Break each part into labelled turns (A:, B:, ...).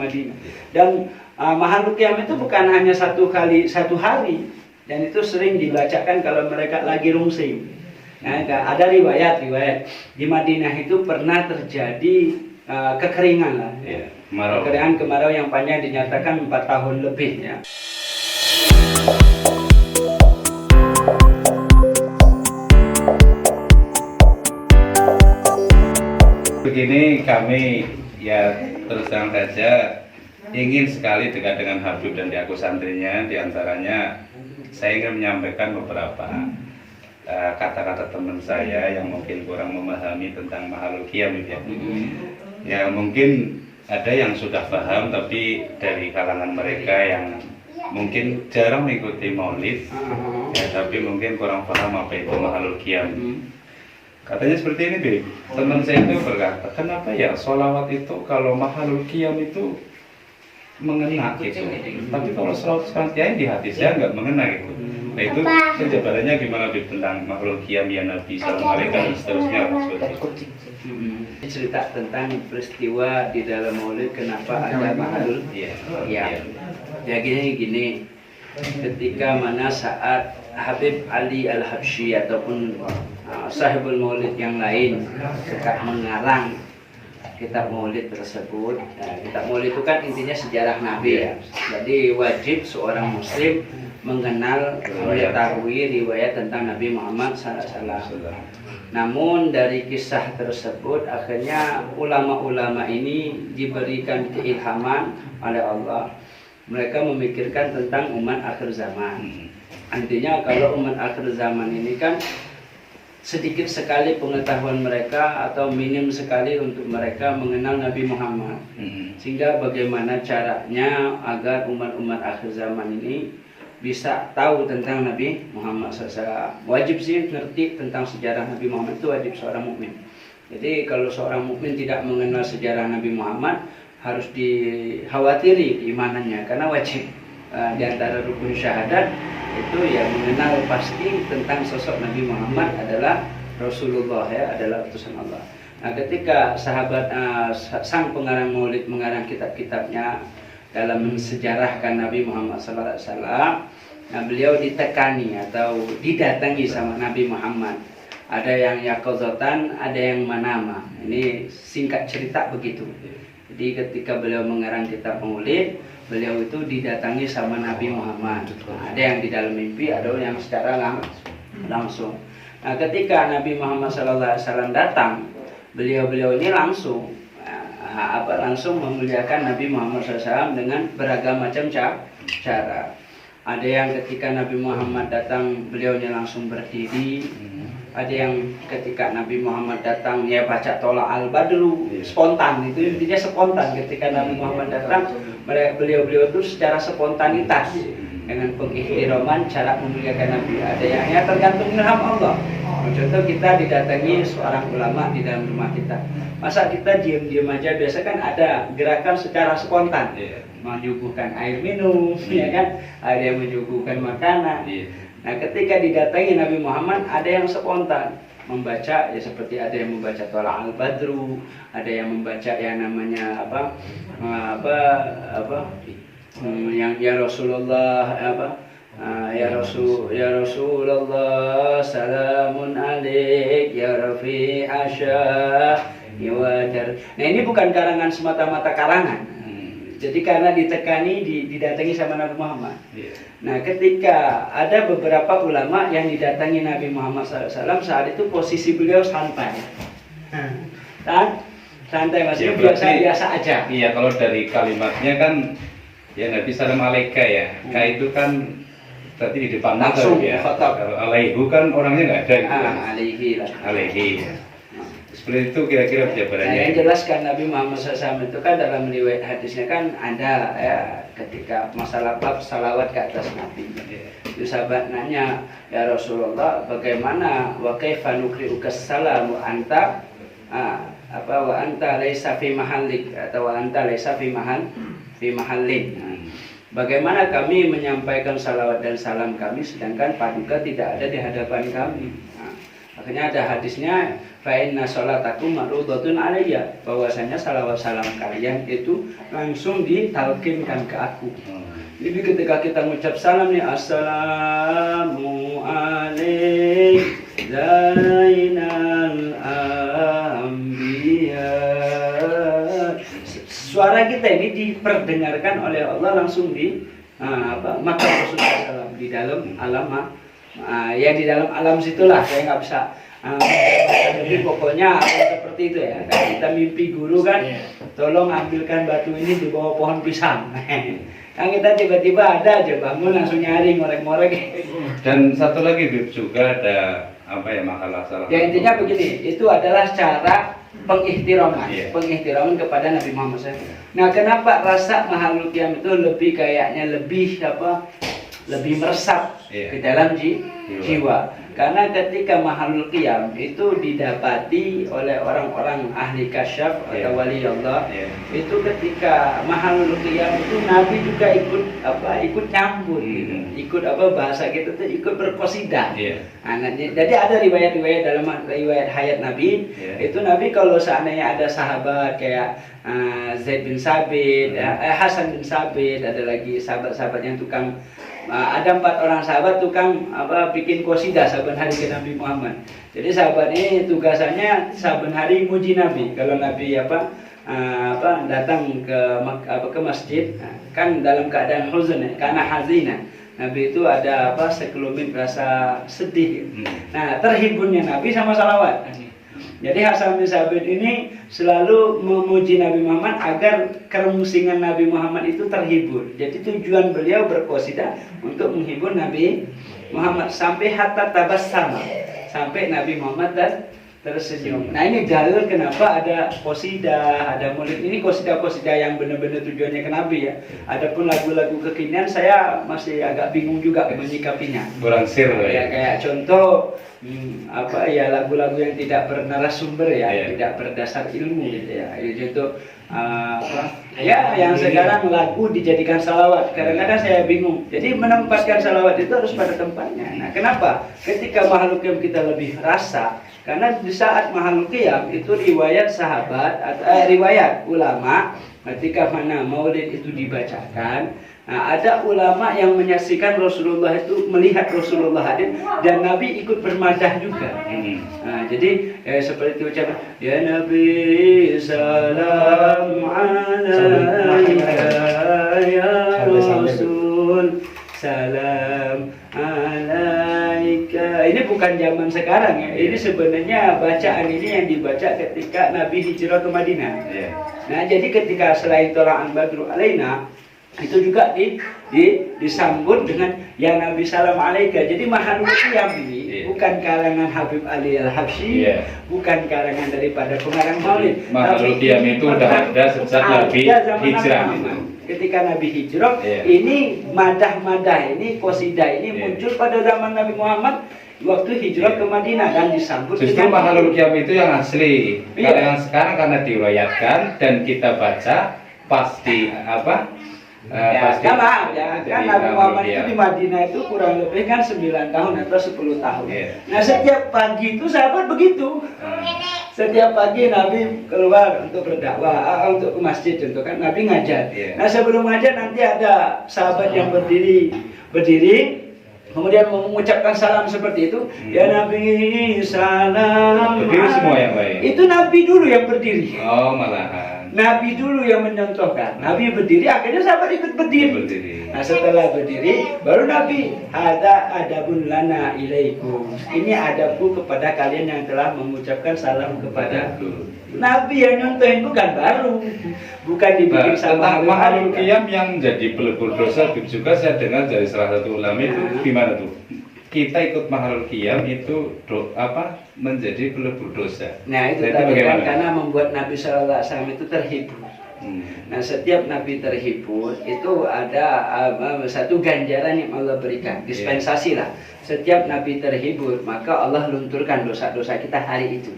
A: Madinah. Dan Mahalul Qiyam itu bukan hanya satu hari, dan itu sering dibacakan kalau mereka lagi rungsing. Nah, ada riwayat di Madinah itu pernah terjadi kekeringan lah, ya. Kemarau yang panjang, dinyatakan 4 tahun lebih, ya.
B: Begini, kami ya terus terang saja ingin sekali dekat dengan Habib dan diaku santrinya. Diantaranya saya ingin menyampaikan beberapa kata-kata teman saya yang mungkin kurang memahami tentang Mahalul Qiyam, ya. Ya mungkin ada yang sudah paham, tapi dari kalangan mereka yang mungkin jarang mengikuti maulid, ya, tapi mungkin kurang paham apa itu Mahalul Qiyam. Katanya seperti ini, Bib. Teman saya itu berkata, kenapa ya sholawat itu kalau Mahalul Qiyam itu mengena gitu, tapi kalau sholawat yang di hati saya nggak mengena gitu. Nah itu penjabarannya gimana, Bib, tentang Mahalul Qiyam ya Nabi Sallallahu Alaihi Wasallam dan seterusnya seperti itu.
A: Cerita tentang peristiwa di dalam maulid, kenapa ada Mahalul Qiyam. Ya gini, ketika mana saat Habib Ali Al-Habsyi ataupun sahibul maulid yang lain suka mengarang kitab maulid tersebut. Nah, kitab maulid itu kan intinya sejarah Nabi, ya. Jadi wajib seorang muslim mengenal, mengetahui riwayat tentang Nabi Muhammad SAW. Namun dari kisah tersebut akhirnya ulama-ulama ini diberikan keilhaman oleh Allah. Mereka memikirkan tentang umat akhir zaman. Intinya kalau umat akhir zaman ini kan sedikit sekali pengetahuan mereka atau minim sekali untuk mereka mengenal Nabi Muhammad. Sehingga bagaimana caranya agar umat-umat akhir zaman ini bisa tahu tentang Nabi Muhammad SAW. Wajib sih ngerti tentang sejarah Nabi Muhammad, itu wajib seorang mukmin. Jadi kalau seorang mukmin tidak mengenal sejarah Nabi Muhammad, harus dikhawatiri imanannya, karena wajib di antara rukun syahadat itu ya mengenal pasti tentang sosok Nabi Muhammad adalah Rasulullah, ya, adalah utusan Allah. Nah, ketika sahabat sang pengarang maulid mengarang kitab-kitabnya dalam mensejarahkan Nabi Muhammad SAW, nah beliau ditekani atau didatangi sama Nabi Muhammad. Ada yang yaqazatan, ada yang manama. Ini singkat cerita begitu. Jadi ketika beliau mengarang kitab maulid, beliau itu didatangi sama Nabi Muhammad. Nah, ada yang di dalam mimpi, ada yang secara langsung. Nah, ketika Nabi Muhammad SAW datang, beliau ini langsung memuliakan Nabi Muhammad SAW dengan beragam macam cara. Ada yang ketika Nabi Muhammad datang, beliaunya langsung berdiri. Ada yang ketika Nabi Muhammad datang, ya baca Tolak Al-Badru, spontan. Itu intinya spontan. Ketika Nabi Muhammad datang, beliau itu secara spontanitas dengan pengikhtiroman cara memuliakan Nabi. Ada yang ya tergantung ilham Allah. Contoh, kita didatangi seorang ulama di dalam rumah kita. Masa kita diam-diam aja? Biasa kan ada gerakan secara spontan, menyuguhkan air minum, ya kan? Ada yang menyuguhkan makanan. Nah, ketika didatangi Nabi Muhammad, ada yang spontan membaca, ya seperti ada yang membaca Tolak Al-Badru, ada yang membaca yang namanya yang ya Rasulullah ya Rasulullah salamun alaik ya Rafi Asya Iwadar. Nah, ini bukan karangan semata-mata karangan. Jadi karena ditekani, didatangi sama Nabi Muhammad. Nah, ketika ada beberapa ulama yang didatangi Nabi Muhammad SAW, saat itu posisi beliau santai. Santai, maksudnya biasa aja.
B: Iya, kalau dari kalimatnya kan ya Nabi Salam Alaika, ya. Ka itu kan berarti di depan
A: langsung,
B: ya. Kalau alaihu kan orangnya nggak ada gitu.
A: Alaihi lah.
B: Alaihi. Ya. Seperti itu kira-kira penjabarannya.
A: Nah, yang jelas kan Nabi Muhammad SAW itu kan dalam riwayat hadisnya kan ada, ya, ketika masalah bab salawat ke atas Nabi. Itu sahabat nanya, ya Rasulullah, bagaimana wa kaifa nuqri'uka salam wa anta wa anta laisa fi mahallik atau wa anta laisa fi mahallin. Bagaimana kami menyampaikan salawat dan salam kami sedangkan paduka tidak ada di hadapan kami? Akhirnya ada hadisnya, fa inna sholatakum ma'rudatun alayya, bahwasanya salawat salam kalian itu langsung ditalkinkan ke aku. Jadi ketika kita mengucap salam nih, assalamu alaikum zainal anbiya, suara kita ini diperdengarkan oleh Allah langsung di maka Rasulullah SAW di dalam alam, ya di dalam alam situlah, saya nggak bisa tapi pokoknya seperti itu ya. Kayak kita mimpi guru kan, tolong ambilkan batu ini di bawah pohon pisang. Kan kita tiba-tiba ada aja bangun langsung nyari ngorek-ngorek.
B: Dan satu lagi juga ada apa ya, makalah salah.
A: Ya intinya begini, itu adalah cara pengihtiraman, pengihtiraman kepada Nabi Muhammad SAW. Nah, kenapa rasa makhluk qiyam itu lebih kayaknya lebih meresap ke dalam jiwa? Karena ketika makhluk qiyam itu didapati oleh orang-orang ahli kasyaf atau wali Allah, itu ketika makhluk qiyam itu Nabi juga ikut nyampur, ikut bahasa kita tuh ikut berqasidah. Nah, jadi ada riwayat-riwayat dalam riwayat hayat Nabi, itu Nabi kalau seandainya ada sahabat kayak Zaid bin Sabit, Hasan bin Sabit, ada lagi sahabat-sahabat yang tukang, ada 4 orang sahabat tukang bikin qasidah saben hari ke Nabi Muhammad. Jadi sahabat ini tugasannya saben hari muji Nabi. Kalau Nabi datang ke masjid, kan dalam keadaan huzn, karena hazina. Nabi itu ada sekelumit rasa sedih. Nah, terhiburnya Nabi sama salawat. Jadi Hasan bin Sabit ini selalu memuji Nabi Muhammad agar kerumusingan Nabi Muhammad itu terhibur. Jadi tujuan beliau berqasidah untuk menghibur Nabi Muhammad sampai hatta tabassama, sampai Nabi Muhammad tersenyum. Nah, ini dalil kenapa ada qasidah, ada maulid. Ini qasidah-qasidah yang benar-benar tujuannya ke Nabi ya. Adapun lagu-lagu kekinian saya masih agak bingung juga menyikapinya.
B: Kurang sir ya.
A: Kayak contoh lagu-lagu yang tidak bernarasumber ya, tidak berdasar ilmu gitu ya. Contoh yang sekarang lagu dijadikan salawat. Kadang-kadang saya bingung. Jadi menempatkan salawat itu harus pada tempatnya. Nah, kenapa? Ketika makhluk qiyam kita lebih rasa, karena di saat makhluk qiyam itu riwayat sahabat atau riwayat ulama ketika mana maulid itu dibacakan. Nah, ada ulama yang menyaksikan Rasulullah itu melihat Rasulullah hadir dan Nabi ikut bermadah juga. Nah, jadi seperti itu ucapan ya Nabi salam alaika ya Rasul salam alaika. Ini bukan zaman sekarang ya. Ini sebenarnya bacaan ini yang dibaca ketika Nabi hijrah ke Madinah. Nah, jadi ketika selain tola'an badru alaina, itu juga disambut dengan ya Nabi salam alaika. Jadi makhluk qiyam ini bukan kalangan Habib Ali Al-Habsyi, bukan kalangan daripada pengarang maulid.
B: Makhluk qiyam itu udah ada sejak Nabi hijrah.
A: Ketika Nabi hijrah, ini madah-madah ini qasidah ini muncul pada zaman Nabi Muhammad waktu hijrah ke Madinah dan disambut.
B: Justru makhluk qiyam itu yang asli. Kalau yang sekarang karena diriwayatkan dan kita baca pasti
A: kan Nabi Muhammad itu di Madinah itu kurang lebih kan 9 tahun atau 10 tahun. Nah, setiap pagi itu sahabat begitu. Setiap pagi Nabi keluar untuk berdakwah, untuk ke masjid contoh kan Nabi ngajar. Nah, sebelum ngajar nanti ada sahabat yang berdiri kemudian mengucapkan salam seperti itu. Ya Nabi salam.
B: Berdiri semua yang baik.
A: Itu Nabi dulu yang berdiri.
B: Oh, malahan.
A: Nabi dulu yang mencontohkan. Nabi berdiri, akhirnya sahabat ikut berdiri. Nah, setelah berdiri, baru Nabi ada adabun lana ilaikum. Ini adabku kepada kalian yang telah mengucapkan salam kepadaku. Nabi yang nyontohin bukan baru, bukan dibikin sama
B: makhluk qiyam yang jadi pelebur dosa juga saya dengar dari salah satu ulama itu gimana tuh? Kita ikut makhluk qiyam itu menjadi pelebur dosa.
A: Nah, itu tadi kan karena membuat Nabi SAW itu terhibur. Nah, setiap Nabi terhibur itu ada satu ganjaran yang Allah berikan, dispensasi lah. Setiap Nabi terhibur, maka Allah lunturkan dosa-dosa kita hari itu.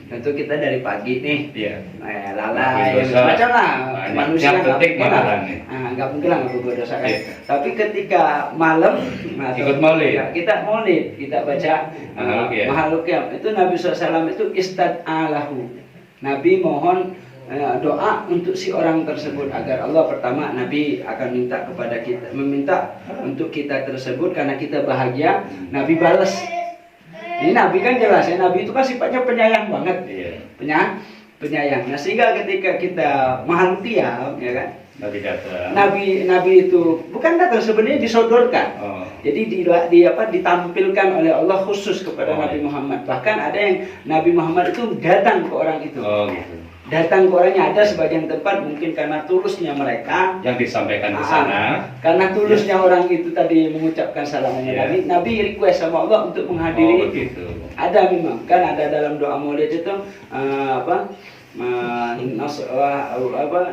A: Tentu kita dari pagi nih,
B: Iya.
A: lalai,
B: Dosa.
A: macam lah
B: Banyak.
A: manusia
B: Yang penting
A: mungkin lah.
B: mengurangi.
A: Nggak mungkin lah nggak berbuat dosa kan.
B: Iya.
A: Tapi ketika malam,
B: Ikut maulid.
A: kita maulid, kita baca Mahalukiam. Itu Nabi SAW itu istad'alahu. Nabi mohon doa untuk si orang tersebut agar Allah, pertama Nabi akan minta kepada kita, meminta untuk kita tersebut karena kita bahagia, Nabi balas. Ini Nabi kan jelas ya, Nabi itu kan sifatnya penyayang banget,
B: Iya.
A: penyayang. Nah, sehingga ketika kita Mahalukiam, ya kan,
B: Nabi datang.
A: Nabi itu bukan datang, sebenarnya disodorkan.
B: Oh.
A: Jadi ditampilkan oleh Allah khusus kepada Nabi Muhammad. Bahkan ada yang Nabi Muhammad itu datang ke orang itu.
B: Oh gitu.
A: Datang ke orangnya, ada sebagian tempat mungkin karena tulusnya mereka
B: Yang disampaikan ke sana.
A: karena tulusnya orang itu tadi mengucapkan salamnya Nabi request sama Allah untuk menghadiri.
B: Oh begitu.
A: Ada memang kan, ada dalam doa maulid itu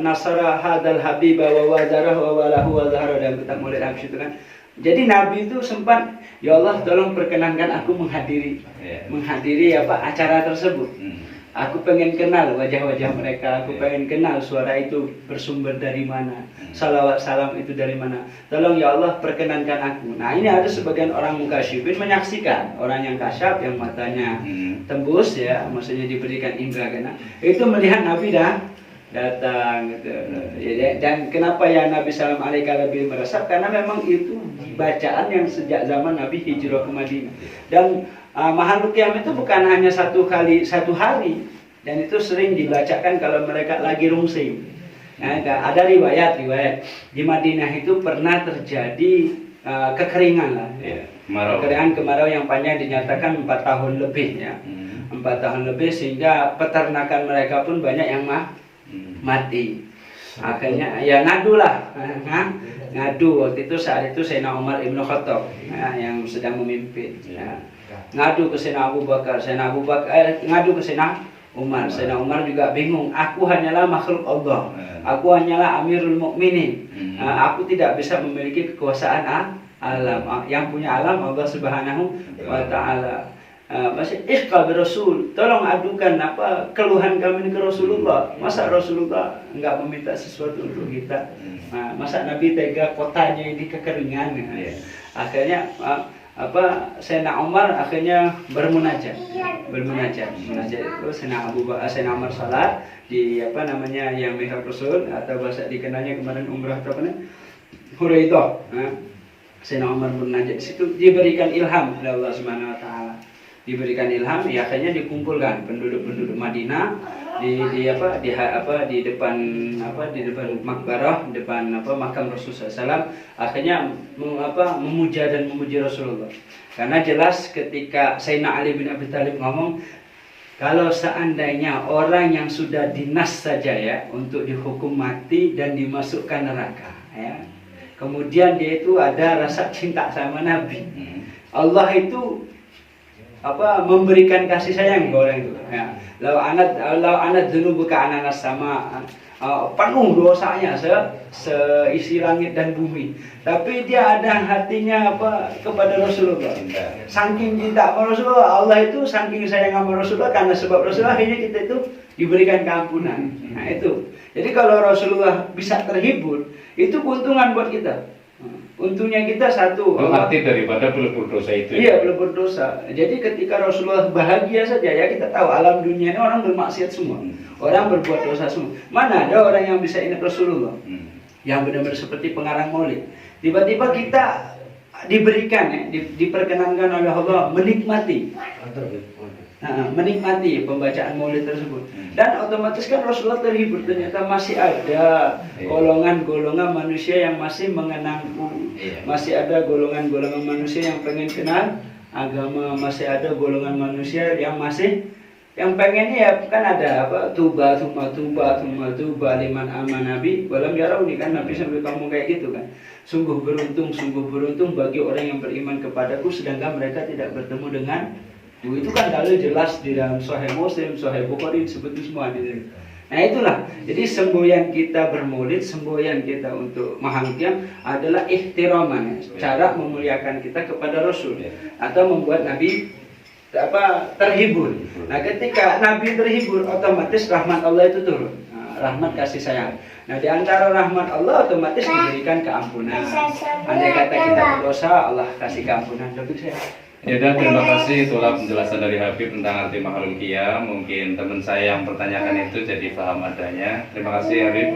A: nasara hadal habiba wa wazarah wa walahu wa zahara, dalam kitab maulid habis itu kan. Jadi Nabi itu sempat, ya Allah tolong perkenankan aku menghadiri acara tersebut. Aku pengen kenal wajah-wajah mereka, aku pengen kenal suara itu bersumber dari mana, salawat salam itu dari mana. Tolong ya Allah perkenankan aku. Nah, ini ada sebagian orang mukasyifin menyaksikan orang yang kasyaf, yang matanya tembus ya, maksudnya diberikan indera kena. Itu melihat Nabi datang gitu. Dan kenapa ya Nabi SAW lebih meresap, karena memang itu bacaan yang sejak zaman Nabi hijrah ke Madinah. Dan Mahalukiam itu bukan hanya satu hari, dan itu sering dibacakan kalau mereka lagi rungsing. Nah, ada riwayat di Madinah itu pernah terjadi kekeringan lah, kemarau yang panjang, dinyatakan 4 tahun lebih ya, 4 tahun lebih, sehingga peternakan mereka pun banyak yang mati. Akhirnya ya ngadu waktu itu, saat itu Sayyidina Umar Ibn Khattab yang sedang memimpin ya. Ngadu ke Sayyidina Abu Bakar, ngadu ke Sayyidina Umar. Sayyidina Umar juga bingung, aku hanyalah makhluk Allah, aku hanyalah Amirul Mukminin, aku tidak bisa memiliki kekuasaan alam, yang punya alam Allah Subhanahu wa Ta'ala. Masih ikhqa Rasul, tolong adukan keluhan kami ke Rasulullah. Masa Rasulullah enggak meminta sesuatu untuk kita? Masa Nabi tega kotanya ini kekeringan? Akhirnya Sayyidina Umar akhirnya bermunajat itu. Sayyidina Umar salat di yang mihrab Rasul, atau bahasa dikenalnya kemarin umrah Huraidah. Sayyidina Umar bermunajat di situ, diberikan ilham oleh Allah Subhanahu wa Ta'ala. Diberikan ilham, ya akhirnya dikumpulkan penduduk Madinah di depan makbarah, depan makam Rasulullah SAW. Akhirnya memuja dan memuji Rasulullah, karena jelas ketika Sayyidina Ali bin Abi Thalib ngomong, kalau seandainya orang yang sudah dinas saja ya untuk dihukum mati dan dimasukkan neraka ya, kemudian dia itu ada rasa cinta sama Nabi, Allah itu memberikan kasih sayang ke orang itu ya. Lau anad dzunubuka ananas sama, penuh dosanya seisi langit dan bumi, tapi dia ada hatinya kepada Rasulullah. Saking cinta sama Rasulullah, Allah itu saking sayang sama Rasulullah, karena sebab Rasulullah akhirnya kita itu diberikan keampunan. Nah itu, jadi kalau Rasulullah bisa terhibur, itu keuntungan buat kita. Untungnya kita satu,
B: arti daripada belum berdosa itu.
A: Iya, belum berdosa. Jadi ketika Rasulullah bahagia saja ya, kita tahu alam dunia ini orang bermaksiat semua, orang berbuat dosa semua. Mana ada orang yang bisa ingat Rasulullah, yang benar-benar seperti pengarang maulid. Tiba-tiba kita diberikan ya, diperkenankan oleh Allah menikmati pembacaan maulid tersebut, dan otomatis kan Rasulullah terhibur. Ternyata masih ada golongan-golongan manusia yang masih mengenangku, masih ada golongan-golongan manusia yang pengen kenal agama, masih ada golongan manusia yang pengen ya kan ada tuba liman aman Nabi walam yarawni, kan Nabi sampai kamu kayak gitu kan. Sungguh beruntung bagi orang yang beriman kepadaku sedangkan mereka tidak bertemu dengan itu kan dalil jelas di dalam Sahih Muslim, Sahih Bukhari, disebut semua di. Nah itulah, jadi semboyan kita bermaulid, semboyan kita untuk Mahalukiam adalah ihtiraman, cara memuliakan kita kepada Rasul, atau membuat Nabi terhibur. Nah, ketika Nabi terhibur, otomatis rahmat Allah itu turun. Nah, rahmat kasih sayang. Nah, di antara rahmat Allah otomatis diberikan keampunan. Andai kata kita berdosa, Allah kasih keampunan. Dokter saya.
B: Ya udah, terima kasih itulah penjelasan dari Habib tentang arti makhluk qiyam. Mungkin teman saya yang pertanyakan itu jadi paham adanya. Terima kasih Habib.